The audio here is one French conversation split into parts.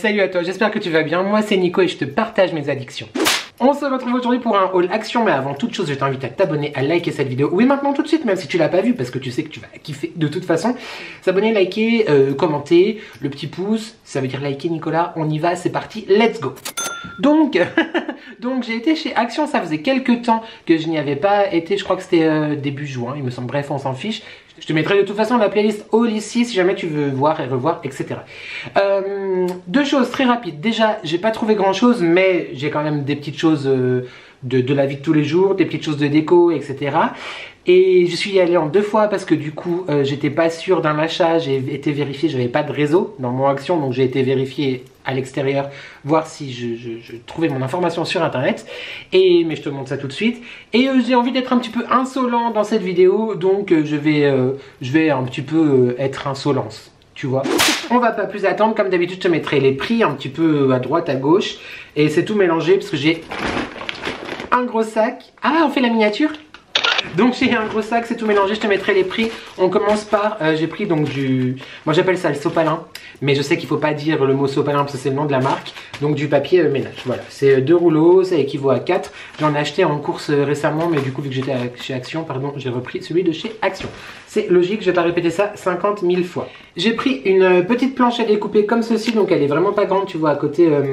salut à toi, j'espère que tu vas bien. Moi c'est Nico et je te partage mes addictions. On se retrouve aujourd'hui pour un haul action, mais avant toute chose je t'invite à t'abonner, à liker cette vidéo. Oui, maintenant tout de suite, même si tu l'as pas vu, parce que tu sais que tu vas kiffer de toute façon. S'abonner, liker, commenter, le petit pouce, ça veut dire liker Nicolas. On y va, c'est parti, let's go. Donc j'ai été chez Action, ça faisait quelques temps que je n'y avais pas été, je crois que c'était début juin, il me semble, bref on s'en fiche. Je te mettrai de toute façon la playlist haul ici si jamais tu veux voir et revoir, etc. Deux choses très rapides. Déjà, j'ai pas trouvé grand chose, mais j'ai quand même des petites choses de la vie de tous les jours, des petites choses de déco, etc. Et je suis allé en 2 fois parce que du coup, j'étais pas sûr d'un achat, j'ai été vérifié, j'avais pas de réseau dans mon Action, donc j'ai été vérifié à l'extérieur, voir si je trouvais mon information sur internet. Mais je te montre ça tout de suite. Et j'ai envie d'être un petit peu insolent dans cette vidéo, donc je vais un petit peu être insolence. Tu vois, on va pas plus attendre. Comme d'habitude, je te mettrai les prix un petit peu à droite, à gauche. Et c'est tout mélangé parce que j'ai un gros sac. Ah, on fait la miniature. Donc j'ai un gros sac, c'est tout mélangé, je te mettrai les prix. On commence par, j'ai pris donc moi j'appelle ça le sopalin, mais je sais qu'il faut pas dire le mot sopalin parce que c'est le nom de la marque. Donc du papier ménage, voilà, c'est 2 rouleaux, ça équivaut à 4. J'en ai acheté en course récemment, mais du coup vu que j'étais chez Action, pardon, j'ai repris celui de chez Action. C'est logique, je vais pas répéter ça 50 000 fois. J'ai pris une petite planche à découper comme ceci, donc elle est vraiment pas grande, tu vois, à côté de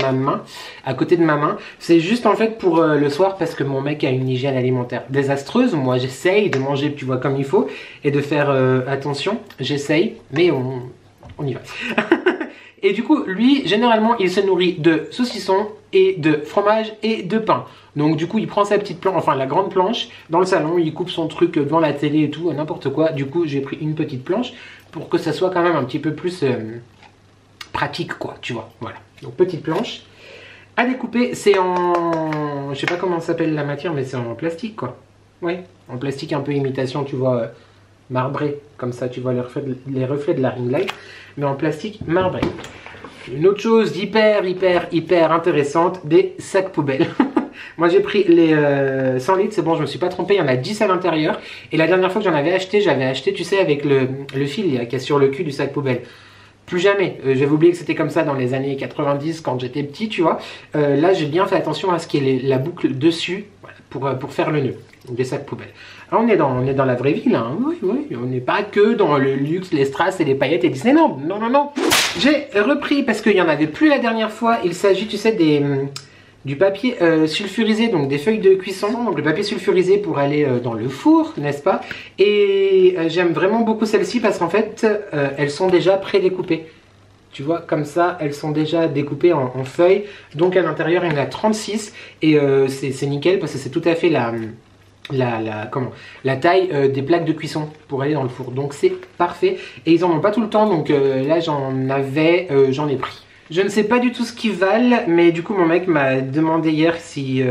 ma main. C'est juste en fait pour le soir parce que mon mec a une hygiène alimentaire désastreuse. Moi j'essaye de manger, tu vois, comme il faut et de faire attention. J'essaye, mais on y va. Et du coup, lui, généralement, il se nourrit de saucissons et de fromage et de pain. Donc du coup, il prend sa petite planche, enfin la grande planche, dans le salon, il coupe son truc devant la télé et tout, n'importe quoi. Du coup, j'ai pris une petite planche pour que ça soit quand même un petit peu plus pratique, quoi, tu vois. Voilà. Donc petite planche à découper, c'est en... je sais pas comment s'appelle la matière, mais c'est en plastique, quoi. Ouais, en plastique un peu imitation, tu vois, marbré. Comme ça, tu vois les reflets de la ring light, mais en plastique marbré. Une autre chose hyper intéressante, des sacs poubelles. Moi j'ai pris les 100 litres, c'est bon, je me suis pas trompé, il y en a 10 à l'intérieur. Et la dernière fois que j'en avais acheté, j'avais acheté, tu sais, avec le fil qui est sur le cul du sac poubelle. Plus jamais, j'avais oublié que c'était comme ça dans les années 90 quand j'étais petit, tu vois. Là j'ai bien fait attention à ce qu'il y ait la boucle dessus, voilà, pour faire le nœud des sacs poubelles. Alors on est dans la vraie vie là, hein. Oui, on n'est pas que dans le luxe, les strass et les paillettes et Disneyland, non. J'ai repris parce qu'il n'y en avait plus la dernière fois, il s'agit, tu sais, du papier sulfurisé, donc des feuilles de cuisson, donc le papier sulfurisé pour aller dans le four, n'est-ce pas? Et j'aime vraiment beaucoup celles-ci parce qu'en fait, elles sont déjà pré-découpées. Tu vois, comme ça, elles sont déjà découpées en feuilles. Donc à l'intérieur, il y en a 36 et c'est nickel parce que c'est tout à fait la taille des plaques de cuisson pour aller dans le four. Donc c'est parfait et ils en ont pas tout le temps, donc là j'en ai pris. Je ne sais pas du tout ce qu'ils valent, mais du coup mon mec m'a demandé hier si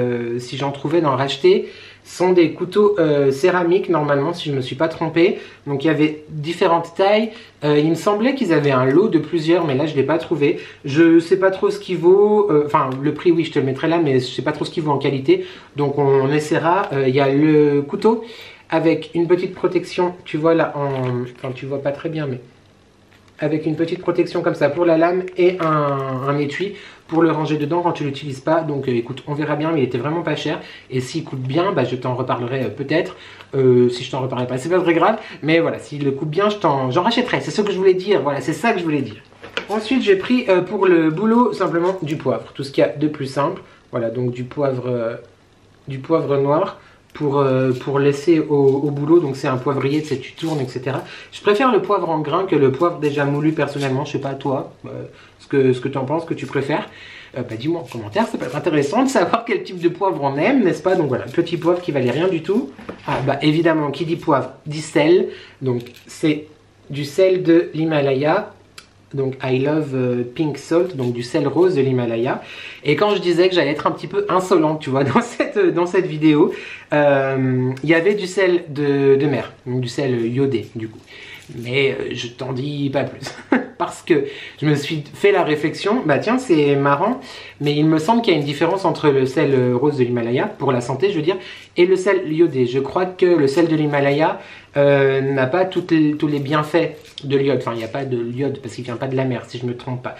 j'en trouvais d'en racheter. Ce sont des couteaux céramiques normalement, si je ne me suis pas trompé. Donc il y avait différentes tailles. Il me semblait qu'ils avaient un lot de plusieurs, mais là je ne l'ai pas trouvé. Je ne sais pas trop ce qu'il vaut. Enfin le prix, oui, je te le mettrai là, mais je ne sais pas trop ce qu'il vaut en qualité. Donc on essaiera. Il y a le couteau avec une petite protection, tu vois là, enfin tu vois pas très bien, mais avec une petite protection comme ça pour la lame et un étui pour le ranger dedans quand tu l'utilises pas. Donc écoute, on verra bien, mais il était vraiment pas cher. Et s'il coûte bien, bah, je t'en reparlerai peut-être. Si je t'en reparlerai pas, c'est pas très grave. Mais voilà, s'il le coûte bien, j'en rachèterai. C'est ce que je voulais dire. Voilà, c'est ça que je voulais dire. Ensuite, j'ai pris pour le boulot simplement du poivre. Tout ce qu'il y a de plus simple. Voilà, donc du poivre noir. Pour laisser au boulot, donc c'est un poivrier, tu sais, tu tournes, etc. Je préfère le poivre en grain que le poivre déjà moulu personnellement. Je sais pas toi, ce que tu en penses, que tu préfères. Bah dis-moi en commentaire, ça peut être intéressant de savoir quel type de poivre on aime, n'est-ce pas? Donc voilà, petit poivre qui valait rien du tout. Ah bah évidemment, qui dit poivre dit sel, donc c'est du sel de l'Himalaya. Donc I love pink salt, donc du sel rose de l'Himalaya. Et quand je disais que j'allais être un petit peu insolente, tu vois, dans cette vidéo, il y avait du sel de mer, donc du sel iodé du coup. Mais je t'en dis pas plus. Parce que je me suis fait la réflexion, bah tiens c'est marrant, mais il me semble qu'il y a une différence entre le sel rose de l'Himalaya, pour la santé je veux dire, et le sel iodé. Je crois que le sel de l'Himalaya n'a pas tous les bienfaits de l'iode, enfin il n'y a pas de l'iode parce qu'il ne vient pas de la mer si je ne me trompe pas.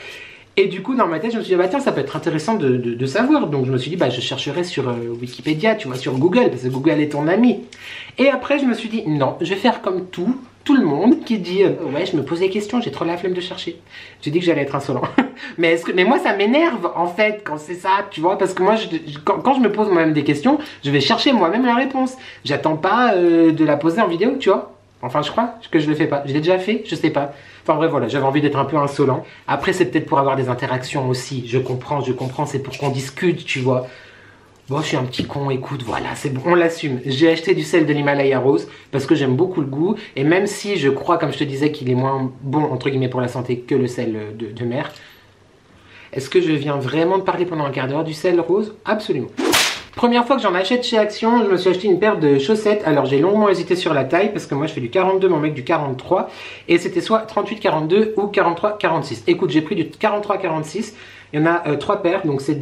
Et du coup, dans ma tête, je me suis dit, bah tiens, ça peut être intéressant de savoir. Donc je me suis dit, bah je chercherai sur Wikipédia, tu vois, sur Google, parce que Google est ton ami. Et après, je me suis dit, non, je vais faire comme tout le monde qui dit, ouais, je me pose des questions, j'ai trop la flemme de chercher. J'ai dit que j'allais être insolent. mais moi, ça m'énerve, en fait, quand c'est ça, tu vois, parce que moi, quand je me pose moi-même des questions, je vais chercher moi-même la réponse. J'attends pas de la poser en vidéo, tu vois. Enfin, je crois que je le fais pas. Je l'ai déjà fait, je sais pas. Enfin bref, voilà, j'avais envie d'être un peu insolent. Après, c'est peut-être pour avoir des interactions aussi. Je comprends, c'est pour qu'on discute, tu vois. Bon, je suis un petit con, écoute, voilà, c'est bon, on l'assume. J'ai acheté du sel de l'Himalaya rose parce que j'aime beaucoup le goût. Et même si je crois, comme je te disais, qu'il est moins bon, entre guillemets, pour la santé que le sel de mer. Est-ce que je viens vraiment de parler pendant un quart d'heure du sel rose? Absolument. Première fois que j'en achète chez Action, je me suis acheté une paire de chaussettes. Alors j'ai longuement hésité sur la taille parce que moi je fais du 42, mon mec du 43. Et c'était soit 38-42 ou 43-46. Écoute, j'ai pris du 43-46. Il y en a 3 paires, donc c'est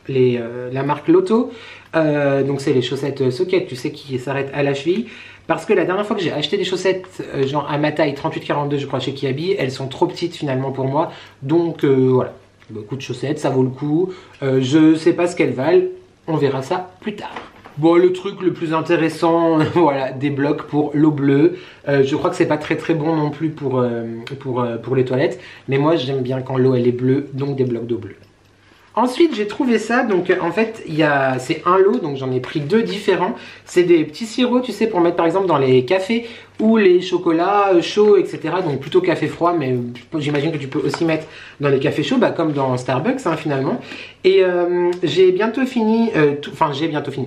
la marque Lotto. Donc c'est les chaussettes socket, tu sais, qui s'arrêtent à la cheville. Parce que la dernière fois que j'ai acheté des chaussettes, genre à ma taille 38-42, je crois, chez Kiabi, elles sont trop petites finalement pour moi. Donc voilà, beaucoup de chaussettes, ça vaut le coup. Je sais pas ce qu'elles valent. On verra ça plus tard. Bon, le truc le plus intéressant, voilà, des blocs pour l'eau bleue. Je crois que c'est pas très bon non plus pour les toilettes. Mais moi, j'aime bien quand l'eau elle est bleue, donc des blocs d'eau bleue. Ensuite, j'ai trouvé ça, donc en fait, c'est un lot, donc j'en ai pris 2 différents. C'est des petits sirops, tu sais, pour mettre par exemple dans les cafés ou les chocolats chauds, etc. Donc plutôt café froid, mais j'imagine que tu peux aussi mettre dans les cafés chauds, bah, comme dans Starbucks, hein, finalement. Et j'ai bientôt fini,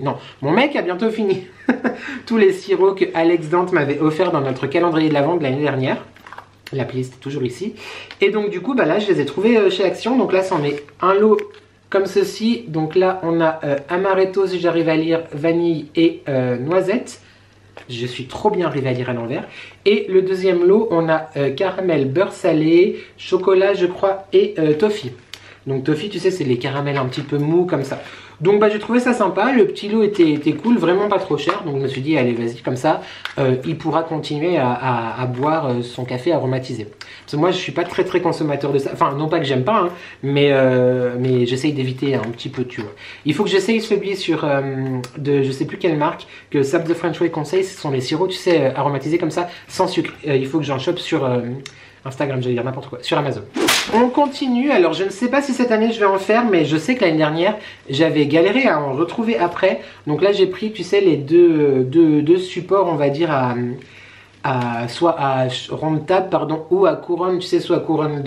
non, mon mec a bientôt fini tous les sirops que Alex Dante m'avait offert dans notre calendrier de l'Avent de l'année dernière. La playlist est toujours ici. Et donc du coup, bah là, je les ai trouvés chez Action. Donc là, c'en est un lot comme ceci. Donc là, on a amaretto, si j'arrive à lire, vanille et noisette. Je suis trop bien arrivé à lire à l'envers. Et le deuxième lot, on a caramel, beurre salé, chocolat, je crois, et toffee. Donc toffee, tu sais, c'est les caramels un petit peu mous comme ça. Donc bah j'ai trouvé ça sympa, le petit lot était cool, vraiment pas trop cher. Donc je me suis dit, allez vas-y, comme ça, il pourra continuer à boire son café aromatisé. Parce que moi je suis pas très consommateur de ça, enfin non pas que j'aime pas, hein, mais j'essaye d'éviter un petit peu, tu vois. Il faut que j'essaye celui sur, je sais plus quelle marque, que Sap the French Way conseille, ce sont les sirops, tu sais, aromatisés comme ça, sans sucre. Il faut que j'en chope sur Instagram, j'allais dire n'importe quoi, sur Amazon. On continue, alors je ne sais pas si cette année je vais en faire, mais je sais que l'année dernière, j'avais galéré à en retrouver après. Donc là j'ai pris, tu sais, les deux supports, on va dire, soit à rond de table, pardon, ou à couronne, tu sais, soit à couronne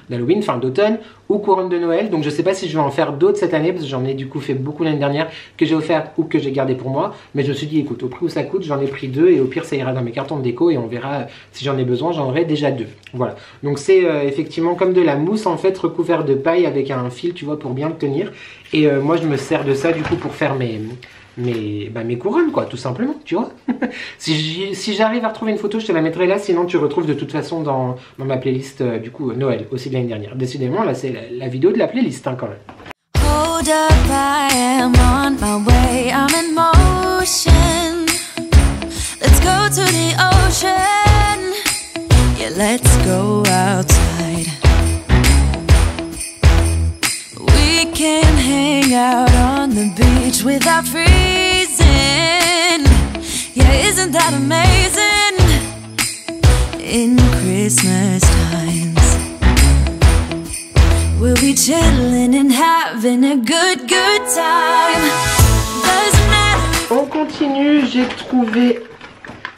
d'Halloween, enfin d'automne, ou couronne de Noël. Donc je sais pas si je vais en faire d'autres cette année, parce que j'en ai du coup fait beaucoup l'année dernière, que j'ai offert ou que j'ai gardé pour moi. Mais je me suis dit, écoute, au prix où ça coûte, j'en ai pris 2, et au pire ça ira dans mes cartons de déco, et on verra si j'en ai besoin, j'en aurai déjà 2. Voilà, donc c'est effectivement comme de la mousse en fait, recouvert de paille avec un fil, tu vois, pour bien le tenir. Et moi je me sers de ça du coup pour faire mes couronnes, quoi, tout simplement, tu vois. si j'arrive à retrouver une photo, je te la mettrai là, sinon tu retrouves de toute façon dans ma playlist du coup Noël, aussi de l'année dernière. Décidément, là c'est la vidéo de la playlist, hein, quand même. Hold up, I am on my way, I'm in motion. Let's go to the ocean. Yeah, let's go outside. We can hang out on the beach without freezing. Yeah, isn't that amazing? In Christmas times, we'll be chilling and having a good time. Doesn't matter. On continue, j'ai trouvé...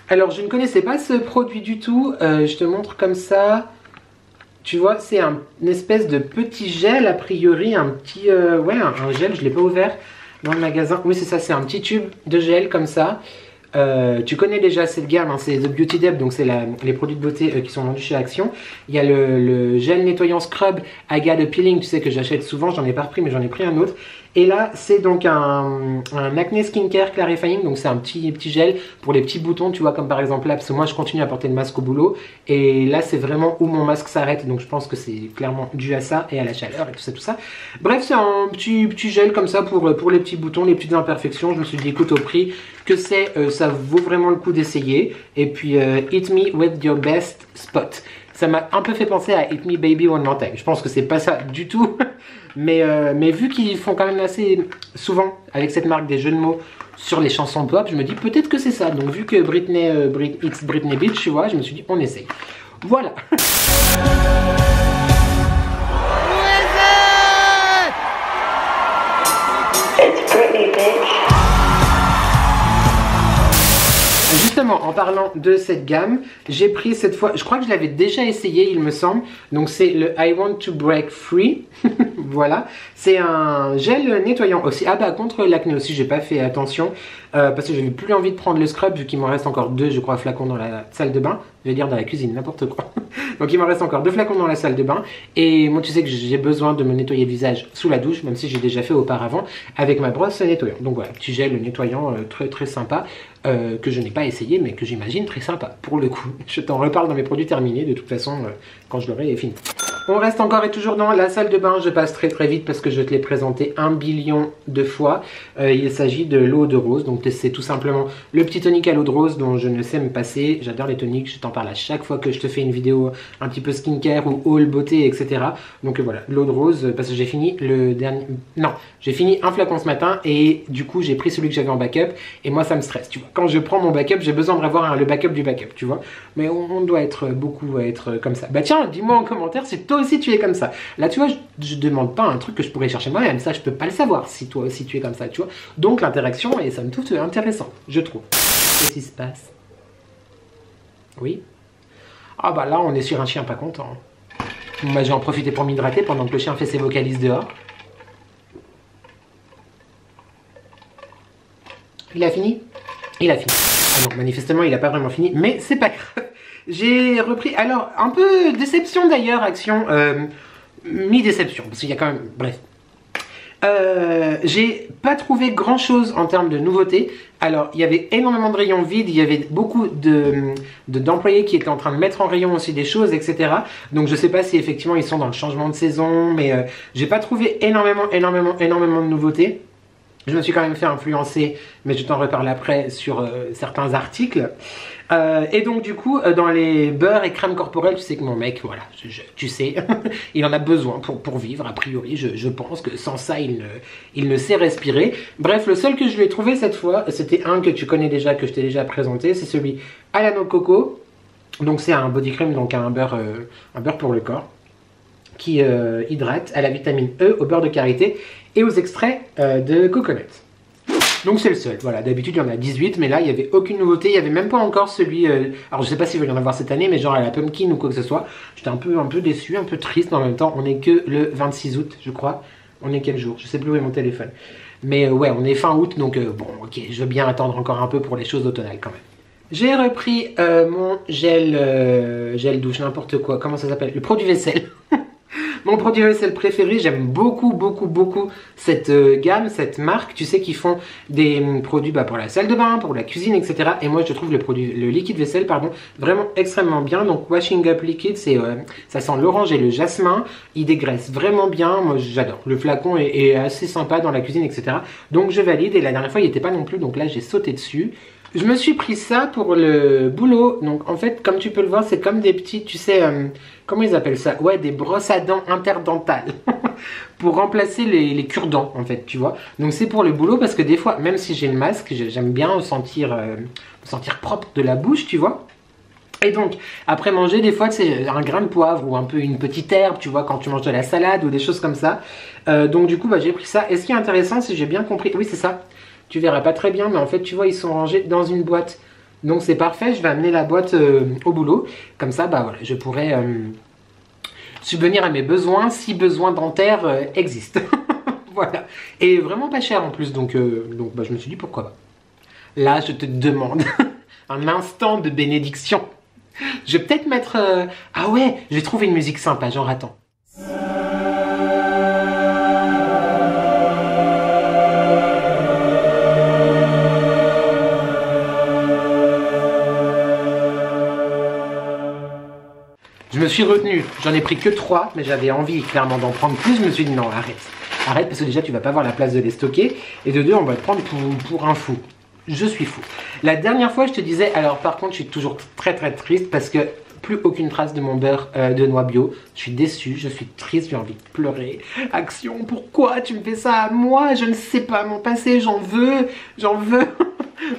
Alors, je ne connaissais pas ce produit du tout. Je te montre comme ça. Tu vois, c'est une espèce de petit gel, a priori, un petit... ouais, un gel, je ne l'ai pas ouvert dans le magasin. Oui, c'est ça, c'est un petit tube de gel comme ça. Tu connais déjà cette gamme, hein, c'est The Beauty Dep, donc c'est les produits de beauté qui sont vendus chez Action. Il y a le gel nettoyant scrub Aga de peeling, tu sais que j'achète souvent, j'en ai pas repris mais j'en ai pris un autre. Et là c'est donc un acné skincare clarifying, donc c'est un petit gel pour les petits boutons, tu vois, comme par exemple là, parce que moi je continue à porter le masque au boulot. Et là c'est vraiment où mon masque s'arrête, donc je pense que c'est clairement dû à ça et à la chaleur et tout ça. Bref, c'est un petit gel comme ça pour les petits boutons, les petites imperfections. Je me suis dit écoute, au prix que c'est, ça vaut vraiment le coup d'essayer. Et puis hit me with your best spot. Ça m'a un peu fait penser à Hit Me Baby One More Time. Je pense que c'est pas ça du tout. Mais vu qu'ils font quand même assez souvent avec cette marque des jeux de mots sur les chansons pop, je me dis peut-être que c'est ça. Donc vu que Britney, It's Britney Beach, tu vois, je me suis dit on essaye. Voilà. It's Britney Beach. Justement, en parlant de cette gamme, j'ai pris cette fois, je crois que je l'avais déjà essayé, il me semble. Donc c'est le I Want to Break Free. Voilà, c'est un gel nettoyant aussi. Ah bah contre l'acné aussi, j'ai pas fait attention parce que j'avais plus envie de prendre le scrub vu qu'il m'en reste encore 2, je crois, flacons dans la salle de bain. Je vais dire dans la cuisine, n'importe quoi. Donc il m'en reste encore 2 flacons dans la salle de bain. Et moi tu sais que j'ai besoin de me nettoyer le visage sous la douche, même si j'ai déjà fait auparavant avec ma brosse nettoyante. Donc voilà, petit gel nettoyant très très sympa que je n'ai pas essayé mais que j'imagine très sympa pour le coup. Je t'en reparle dans mes produits terminés de toute façon quand je l'aurai fini. On reste encore et toujours dans la salle de bain. Je passe très très vite parce que je te l'ai présenté 1 billion de fois. Il s'agit de l'eau de rose. Donc c'est tout simplement le petit tonique à l'eau de rose dont je ne sais me passer. J'adore les toniques, je t'en parle à chaque fois que je te fais une vidéo un petit peu skincare ou haul beauté, etc. Donc voilà, l'eau de rose parce que j'ai fini le dernier... Non, j'ai fini un flacon ce matin et du coup j'ai pris celui que j'avais en backup et moi ça me stresse, tu vois. Quand je prends mon backup, j'ai besoin d'avoir le backup du backup, tu vois. Mais on doit être beaucoup à être comme ça. Bah tiens, dis-moi en commentaire si toi aussi tu es comme ça. Là tu vois, je demande pas un truc que je pourrais chercher moi-même, ça je peux pas le savoir si toi aussi tu es comme ça, tu vois. Donc l'interaction est somme toute intéressant, je trouve. Qu'est-ce qui se passe? Oui. Ah bah là on est sur un chien pas content. Moi j'ai en profité pour m'hydrater pendant que le chien fait ses vocalises dehors. Il a fini? Il a fini. Ah non, manifestement il a pas vraiment fini, mais c'est pas grave. J'ai repris, alors un peu déception d'ailleurs, Action, mi-déception, parce qu'il y a quand même, bref. J'ai pas trouvé grand chose en termes de nouveautés. Alors il y avait énormément de rayons vides, il y avait beaucoup d'employés qui étaient en train de mettre en rayon aussi des choses, etc. Donc je sais pas si effectivement ils sont dans le changement de saison, mais j'ai pas trouvé énormément de nouveautés. Je me suis quand même fait influencer, mais je t'en reparle après sur certains articles. Et donc du coup, dans les beurres et crèmes corporelles, tu sais que mon mec, voilà, tu sais, il en a besoin pour vivre, a priori. Je pense que sans ça, il ne sait respirer. Bref, le seul que je lui ai trouvé cette fois, c'était un que tu connais déjà, que je t'ai déjà présenté, c'est celui à la noix de coco. Donc c'est un body cream, donc un beurre pour le corps, qui hydrate à la vitamine E, au beurre de karité et aux extraits de coconut. Donc c'est le seul, voilà, d'habitude il y en a 18, mais là il n'y avait aucune nouveauté, il n'y avait même pas encore celui, alors je sais pas s'il va y en avoir cette année, mais genre à la pumpkin ou quoi que ce soit. J'étais un peu déçu, un peu triste, mais en même temps on est que le 26 août je crois, on est quel jour, je sais plus où est mon téléphone. Mais ouais, on est fin août, donc bon ok, je veux bien attendre encore un peu pour les choses automnales quand même. J'ai repris mon gel douche, n'importe quoi, comment ça s'appelle, le produit vaisselle. Mon produit vaisselle préféré, j'aime beaucoup cette gamme, cette marque, tu sais, qui font des produits pour la salle de bain, pour la cuisine, etc. Et moi je trouve le liquide vaisselle, pardon, vraiment extrêmement bien. Donc Washing Up Liquid, ça sent l'orange et le jasmin, il dégraisse vraiment bien, moi j'adore. Le flacon est assez sympa dans la cuisine, etc. Donc je valide, et la dernière fois il n'était pas non plus, donc là j'ai sauté dessus. Je me suis pris ça pour le boulot. Donc en fait, comme tu peux le voir, c'est comme des petits, tu sais, comment ils appellent ça? Ouais, des brosses à dents interdentales. Pour remplacer les cure-dents, en fait, tu vois. Donc c'est pour le boulot parce que des fois, même si j'ai le masque, j'aime bien sentir propre de la bouche, tu vois. Et donc, après manger, des fois, c'est un grain de poivre ou un peu une petite herbe, tu vois, quand tu manges de la salade ou des choses comme ça. Donc du coup, bah, j'ai pris ça. Et ce qui est intéressant, si j'ai bien compris, oui, c'est ça. Tu verras pas très bien, mais en fait, tu vois, ils sont rangés dans une boîte. Donc c'est parfait, je vais amener la boîte au boulot. Comme ça, bah voilà, je pourrais subvenir à mes besoins si besoin dentaire existe. Voilà. Et vraiment pas cher en plus, donc bah, je me suis dit pourquoi pas. Là, je te demande un instant de bénédiction. Je vais peut-être mettre... Ah ouais, je vais trouver une musique sympa, genre attends. Je me suis retenu, j'en ai pris que 3, mais j'avais envie clairement d'en prendre plus. Je me suis dit non, arrête. Arrête parce que déjà tu vas pas avoir la place de les stocker. Et de deux, on va te prendre pour un fou. Je suis fou. La dernière fois, je te disais, alors par contre, je suis toujours très triste parce que plus aucune trace de mon beurre de noix bio. Je suis déçue, je suis triste, j'ai envie de pleurer. Action, pourquoi tu me fais ça à moi? Je ne sais pas, mon passé, j'en veux.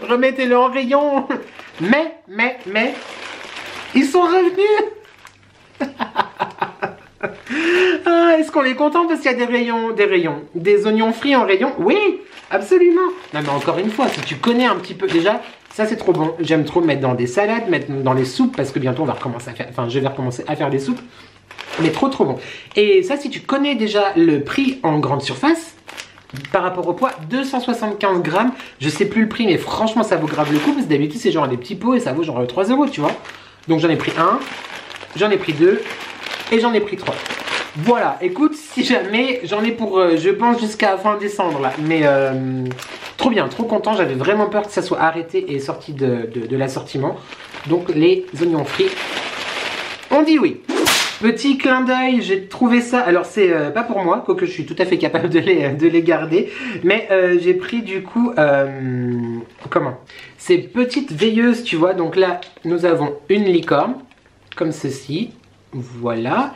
Remettez-le en rayon. Mais, ils sont revenus. Ah, est-ce qu'on est content parce qu'il y a des oignons frits en rayon? Oui, absolument. Non mais encore une fois, si tu connais un petit peu, déjà, ça c'est trop bon. J'aime trop mettre dans des salades, mettre dans les soupes parce que bientôt on va recommencer à faire, enfin je vais recommencer à faire des soupes. Mais trop bon. Et ça, si tu connais déjà le prix en grande surface, par rapport au poids, 275 grammes, je sais plus le prix, mais franchement ça vaut grave le coup parce que d'habitude c'est genre des petits pots et ça vaut genre 3 €, tu vois. Donc j'en ai pris un, j'en ai pris deux et j'en ai pris 3. Voilà, écoute, si jamais, j'en ai pour, je pense, jusqu'à fin décembre là. Mais trop bien, trop content. J'avais vraiment peur que ça soit arrêté et sorti de l'assortiment. Donc les oignons frits, on dit oui. Petit clin d'œil, j'ai trouvé ça. Alors c'est pas pour moi, quoique je suis tout à fait capable de les garder. Mais j'ai pris du coup, comment? Ces petites veilleuses, tu vois. Donc là, nous avons une licorne, comme ceci. Voilà.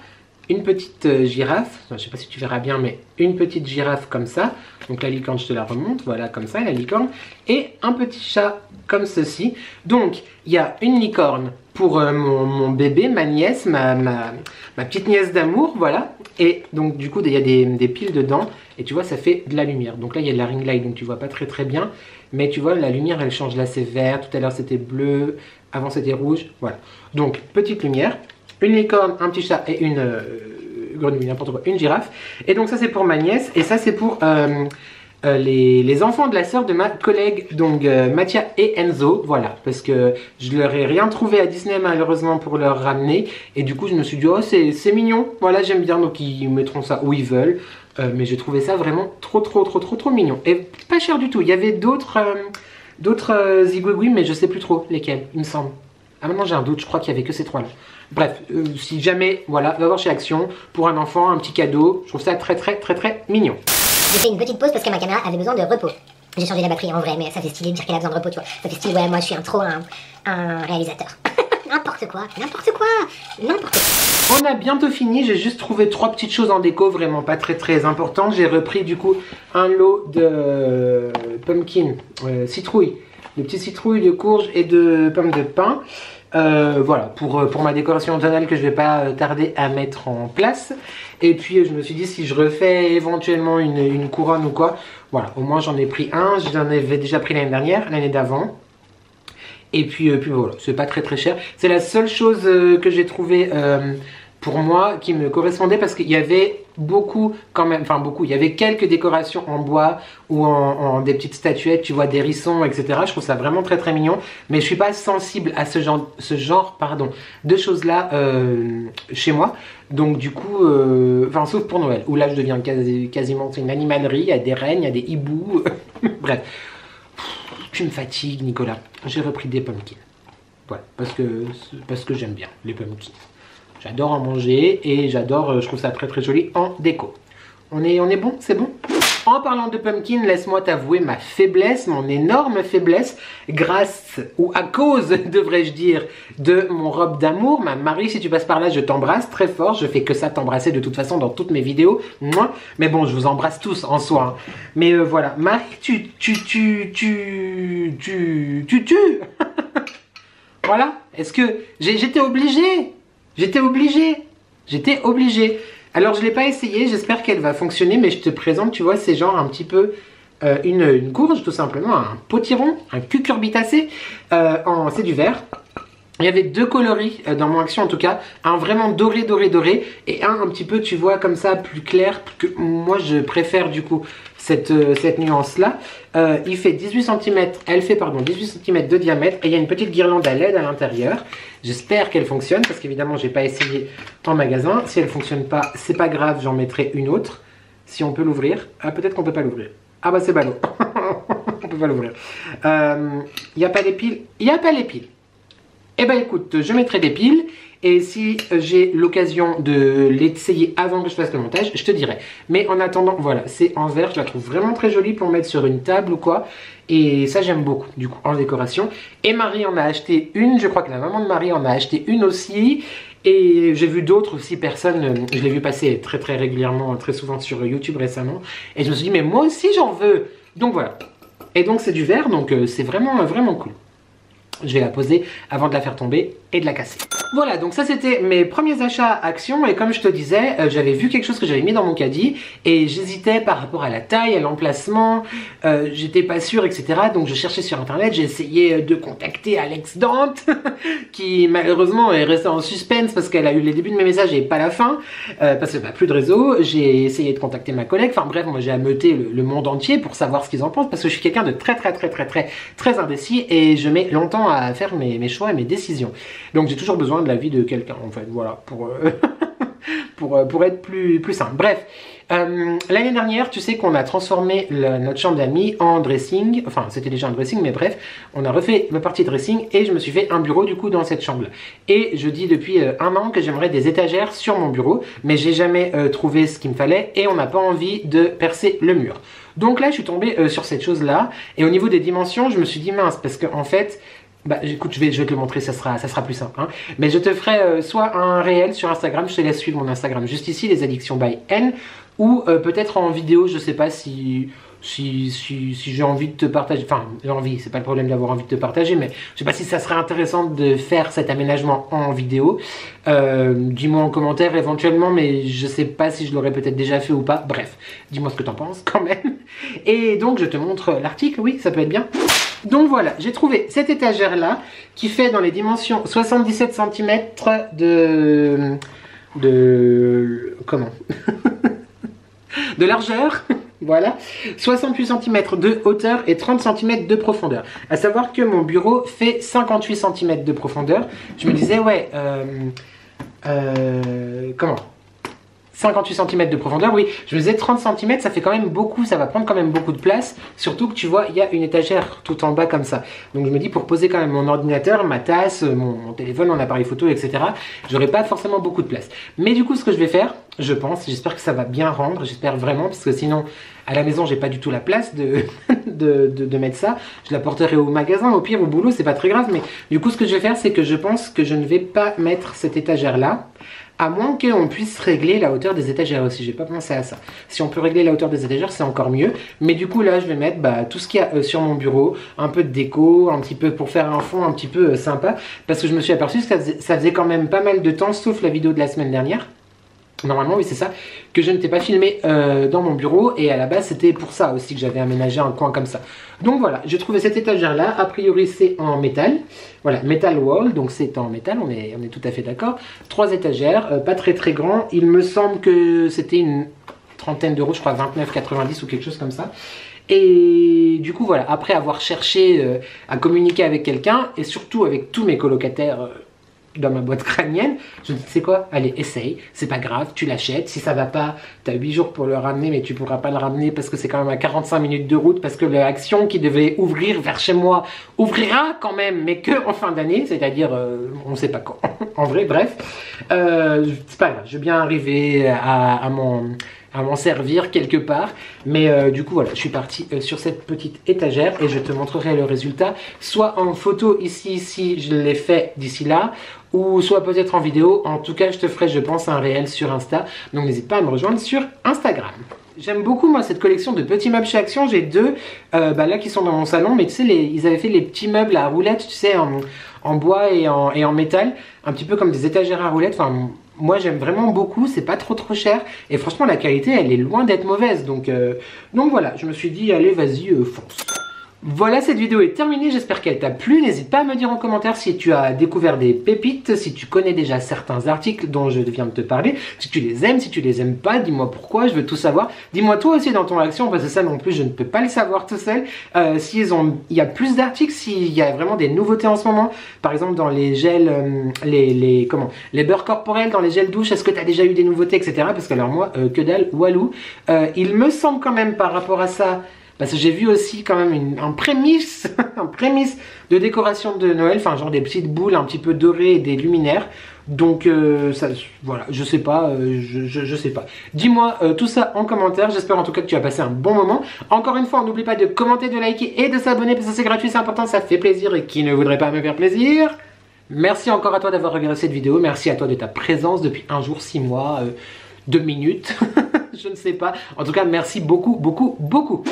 Une petite girafe, je ne sais pas si tu verras bien, mais une petite girafe comme ça. Donc la licorne, je te la remonte, voilà, comme ça, la licorne. Et un petit chat comme ceci. Donc, il y a une licorne pour mon bébé, ma nièce, ma petite nièce d'amour, voilà. Et donc, du coup, il y a des piles dedans. Et tu vois, ça fait de la lumière. Donc là, il y a de la ring light, donc tu vois pas très bien. Mais tu vois, la lumière, elle change. Là, c'est vert. Tout à l'heure, c'était bleu. Avant, c'était rouge. Voilà. Donc, petite lumière. Une licorne, un petit chat et une grenouille, n'importe quoi, une girafe. Et donc ça c'est pour ma nièce et ça c'est pour les enfants de la sœur de ma collègue, donc Mathia et Enzo, voilà, parce que je leur ai rien trouvé à Disney malheureusement pour leur ramener. Et du coup je me suis dit, oh c'est mignon, voilà j'aime bien, donc ils mettront ça où ils veulent. Mais j'ai trouvé ça vraiment trop mignon. Et pas cher du tout, il y avait d'autres zigouigouis, mais je sais plus trop lesquels, il me semble. Ah maintenant j'ai un doute, je crois qu'il y avait que ces trois là. Bref, si jamais, voilà, va voir chez Action, pour un enfant, un petit cadeau, je trouve ça très mignon. J'ai fait une petite pause parce que ma caméra avait besoin de repos. J'ai changé la batterie en vrai, mais ça fait stylé de dire qu'elle a besoin de repos, tu vois. Ça fait stylé, ouais, moi je suis un réalisateur. N'importe quoi. On a bientôt fini, j'ai juste trouvé 3 petites choses en déco, vraiment pas très importantes. J'ai repris du coup un lot de pumpkin, citrouille, de petites citrouilles, de courges et de pommes de pin. Voilà, pour ma décoration automnale que je vais pas tarder à mettre en place. Et puis je me suis dit, si je refais éventuellement une couronne ou quoi, voilà, au moins j'en ai pris un. J'en avais déjà pris l'année dernière, l'année d'avant. Et puis voilà, c'est pas très cher. C'est la seule chose que j'ai trouvé pour moi qui me correspondait, parce qu'il y avait beaucoup quand même, enfin beaucoup, il y avait quelques décorations en bois ou en des petites statuettes, tu vois, des hérissons, etc. Je trouve ça vraiment très mignon, mais je suis pas sensible à ce genre de choses là chez moi. Donc du coup, enfin sauf pour Noël, où là je deviens quasiment une animalerie, il y a des rennes, il y a des hiboux, bref. Tu me fatigues Nicolas, j'ai repris des pumpkins. Voilà, parce que j'aime bien les pumpkins. J'adore en manger et j'adore, je trouve ça très joli en déco. On est bon, c'est bon? En parlant de pumpkin, laisse-moi t'avouer ma faiblesse, mon énorme faiblesse, grâce ou à cause, devrais-je dire, de mon robe d'amour. Ma Marie, si tu passes par là, je t'embrasse très fort. Je fais que ça t'embrasser de toute façon dans toutes mes vidéos. Moi, mais bon, je vous embrasse tous en soi. Hein. Mais voilà, Marie, tu. Voilà. Est-ce que j'étais obligée? J'étais obligée. Alors je ne l'ai pas essayé, j'espère qu'elle va fonctionner, mais je te présente, tu vois, c'est genre un petit peu une courge, tout simplement, un potiron, un cucurbitacé, c'est du vert. Il y avait 2 coloris dans mon action en tout cas, un vraiment doré et un petit peu, tu vois, comme ça, plus clair, que moi je préfère du coup cette nuance là. Il fait 18 cm, elle fait pardon 18 cm de diamètre et il y a une petite guirlande à LED à l'intérieur. J'espère qu'elle fonctionne parce qu'évidemment j'ai pas essayé en magasin. Si elle fonctionne pas, c'est pas grave, j'en mettrai une autre. Si on peut l'ouvrir, ah peut-être qu'on peut pas l'ouvrir. Ah bah c'est ballot, on peut pas l'ouvrir. Il n'y a pas les piles, Eh ben écoute, je mettrai des piles Et si j'ai l'occasion de l'essayer avant que je fasse le montage, je te dirai. Mais en attendant, voilà, c'est en verre. Je la trouve vraiment très jolie pour mettre sur une table ou quoi. Et ça, j'aime beaucoup, du coup, en décoration. Et Marie en a acheté une. Je crois que la maman de Marie en a acheté une aussi. Et j'ai vu d'autres aussi personnes, je l'ai vu passer très très régulièrement, très souvent sur YouTube récemment. Et je me suis dit, mais moi aussi j'en veux. Donc voilà. Et donc c'est du verre, donc c'est vraiment vraiment cool. Je vais la poser avant de la faire tomber et de la casser. Voilà, donc ça c'était mes premiers achats Action. Et comme je te disais, j'avais vu quelque chose que j'avais mis dans mon caddie et j'hésitais par rapport à la taille, à l'emplacement, j'étais pas sûre, etc. Donc je cherchais sur internet, j'ai essayé de contacter Alex Dante qui malheureusement est restée en suspense parce qu'elle a eu les débuts de mes messages et pas la fin, parce que plus de réseau. J'ai essayé de contacter ma collègue, enfin bref, moi j'ai ameuté le monde entier pour savoir ce qu'ils en pensent parce que je suis quelqu'un de très indécis et je mets longtemps à faire mes choix et mes décisions. Donc j'ai toujours besoin de l'avis de quelqu'un en fait, voilà, pour être plus simple. Bref, l'année dernière, tu sais qu'on a transformé notre chambre d'amis en dressing, enfin c'était déjà un dressing, mais bref, on a refait ma partie dressing et je me suis fait un bureau du coup dans cette chambre-là. Et je dis depuis un an que j'aimerais des étagères sur mon bureau, mais j'ai jamais trouvé ce qu'il me fallait et on n'a pas envie de percer le mur. Donc là, je suis tombée sur cette chose-là et au niveau des dimensions, je me suis dit mince, parce qu'en fait, bah écoute, je vais te le montrer, ça sera plus simple. Hein. Mais je te ferai soit un réel sur Instagram, je te laisse suivre mon Instagram juste ici, les addictions by N, ou peut-être en vidéo, je sais pas si j'ai envie de te partager, enfin l'envie, c'est pas le problème d'avoir envie de te partager, mais je sais pas si ça serait intéressant de faire cet aménagement en vidéo. Dis-moi en commentaire éventuellement, mais je sais pas si je l'aurais peut-être déjà fait ou pas. Bref, dis-moi ce que t'en penses quand même. Et donc je te montre l'article, oui, ça peut être bien. Donc voilà, j'ai trouvé cette étagère là qui fait dans les dimensions 77 cm comment de largeur, voilà, 68 cm de hauteur et 30 cm de profondeur. À savoir que mon bureau fait 58 cm de profondeur. Je me disais, ouais, comment 58 cm de profondeur, oui, je me disais 30 cm, ça fait quand même beaucoup, ça va prendre quand même beaucoup de place, surtout que tu vois, il y a une étagère tout en bas comme ça. Donc je me dis, pour poser quand même mon ordinateur, ma tasse, mon téléphone, mon appareil photo, etc., j'aurai pas forcément beaucoup de place. Mais du coup, ce que je vais faire, je pense, j'espère que ça va bien rendre, j'espère vraiment, parce que sinon, à la maison, j'ai pas du tout la place de mettre ça. Je la porterai au magasin, au pire, au boulot, c'est pas très grave, mais du coup, ce que je vais faire, c'est que je pense que je ne vais pas mettre cette étagère-là, à moins qu'on puisse régler la hauteur des étagères aussi, j'ai pas pensé à ça. Si on peut régler la hauteur des étagères, c'est encore mieux. Mais du coup là, je vais mettre tout ce qu'il y a sur mon bureau, un peu de déco, un petit peu pour faire un fond un petit peu sympa. Parce que je me suis aperçu que ça faisait quand même pas mal de temps, sauf la vidéo de la semaine dernière. Normalement, oui, c'est ça, que je ne t'ai pas filmé dans mon bureau. Et à la base, c'était pour ça aussi que j'avais aménagé un coin comme ça. Donc voilà, j'ai trouvé cette étagère-là. A priori, c'est en métal. Voilà, metal wall, donc c'est en métal, on est tout à fait d'accord. 3 étagères, pas très grand. Il me semble que c'était une trentaine d'euros, je crois 29,90 ou quelque chose comme ça. Et du coup, voilà, après avoir cherché à communiquer avec quelqu'un, et surtout avec tous mes colocataires dans ma boîte crânienne, je me dis, tu sais quoi, allez, essaye, c'est pas grave, tu l'achètes, si ça va pas, tu as 8 jours pour le ramener, mais tu pourras pas le ramener parce que c'est quand même à 45 minutes de route, parce que l'Action qui devait ouvrir vers chez moi, ouvrira quand même, mais que en fin d'année, c'est-à-dire, on sait pas quand, en vrai, bref, c'est pas grave, je vais bien arriver à m'en servir quelque part, mais du coup voilà, je suis parti sur cette petite étagère et je te montrerai le résultat, soit en photo ici, si je l'ai fait d'ici là, ou soit peut-être en vidéo. En tout cas, je te ferai, je pense, un réel sur Insta, donc n'hésite pas à me rejoindre sur Instagram. J'aime beaucoup moi cette collection de petits meubles chez Action. J'ai deux là qui sont dans mon salon, mais tu sais, ils avaient fait les petits meubles à roulettes, tu sais, en bois et en métal, un petit peu comme des étagères à roulettes. Enfin, moi j'aime vraiment beaucoup, c'est pas trop cher et franchement la qualité elle est loin d'être mauvaise, donc voilà, je me suis dit allez vas-y fonce. Voilà, cette vidéo est terminée, j'espère qu'elle t'a plu. N'hésite pas à me dire en commentaire si tu as découvert des pépites, si tu connais déjà certains articles dont je viens de te parler, si tu les aimes, si tu les aimes pas, dis-moi pourquoi, je veux tout savoir. Dis-moi toi aussi dans ton Action, parce que ça non plus je ne peux pas le savoir tout seul. Il y a plus d'articles, s'il y a vraiment des nouveautés en ce moment, par exemple dans les gels, les beurres corporels, dans les gels douche, est-ce que tu as déjà eu des nouveautés, etc. Parce que alors moi, que dalle, walou. Il me semble quand même par rapport à ça, Parce que j'ai vu aussi quand même un prémisse, un prémisse de décoration de Noël, enfin genre des petites boules un petit peu dorées et des luminaires. Donc ça, voilà, je sais pas, je sais pas. Dis-moi tout ça en commentaire, j'espère en tout cas que tu as passé un bon moment. Encore une fois, n'oublie pas de commenter, de liker et de s'abonner parce que c'est gratuit, c'est important, ça fait plaisir et qui ne voudrait pas me faire plaisir? Merci encore à toi d'avoir regardé cette vidéo, merci à toi de ta présence depuis un jour, 6 mois, 2 minutes, je ne sais pas. En tout cas, merci beaucoup, beaucoup, beaucoup.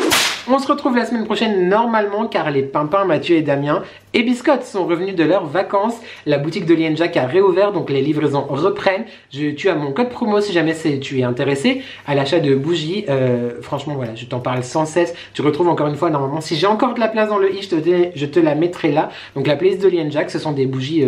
On se retrouve la semaine prochaine normalement car les pimpins Mathieu et Damien et Biscotte sont revenus de leurs vacances. La boutique de Lienjack a réouvert donc les livraisons reprennent. Tu as mon code promo si jamais tu es intéressé à l'achat de bougies. Franchement voilà, je t'en parle sans cesse. Tu retrouves encore une fois normalement, si j'ai encore de la place dans le i, je te la mettrai là. Donc la playlist de Lienjack, ce sont des bougies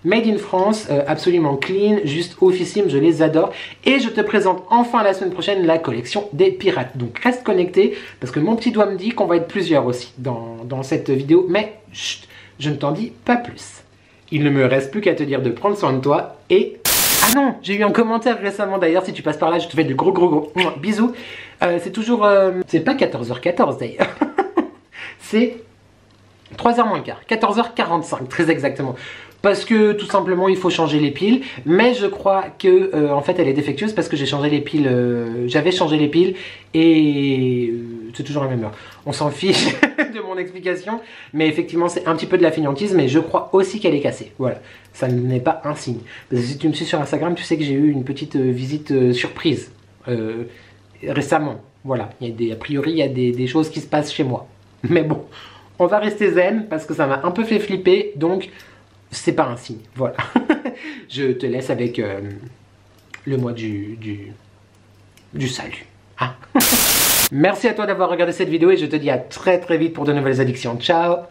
made in France, absolument clean, juste officime, je les adore. Et je te présente enfin la semaine prochaine la collection des pirates. Donc reste connecté parce que mon petit doigt me dit qu'on va être plusieurs aussi dans cette vidéo. Mais chut, je ne t'en dis pas plus. Il ne me reste plus qu'à te dire de prendre soin de toi et... Ah non, j'ai eu un commentaire récemment d'ailleurs, si tu passes par là, je te fais de gros bisous. C'est toujours... c'est pas 14h14 d'ailleurs. C'est 3h moins le quart, 14h45 très exactement. Parce que tout simplement il faut changer les piles, mais je crois que en fait elle est défectueuse parce que j'ai changé les piles, j'avais changé les piles et c'est toujours la même heure. On s'en fiche de mon explication, mais effectivement c'est un petit peu de la fainéantise, mais je crois aussi qu'elle est cassée. Voilà, ça n'est pas un signe. Parce que si tu me suis sur Instagram, tu sais que j'ai eu une petite visite surprise récemment. Voilà, a priori il y a des choses qui se passent chez moi. Mais bon, on va rester zen parce que ça m'a un peu fait flipper, donc... c'est pas un signe, voilà. Je te laisse avec le mois du salut. Hein. Merci à toi d'avoir regardé cette vidéo et je te dis à très vite pour de nouvelles addictions. Ciao!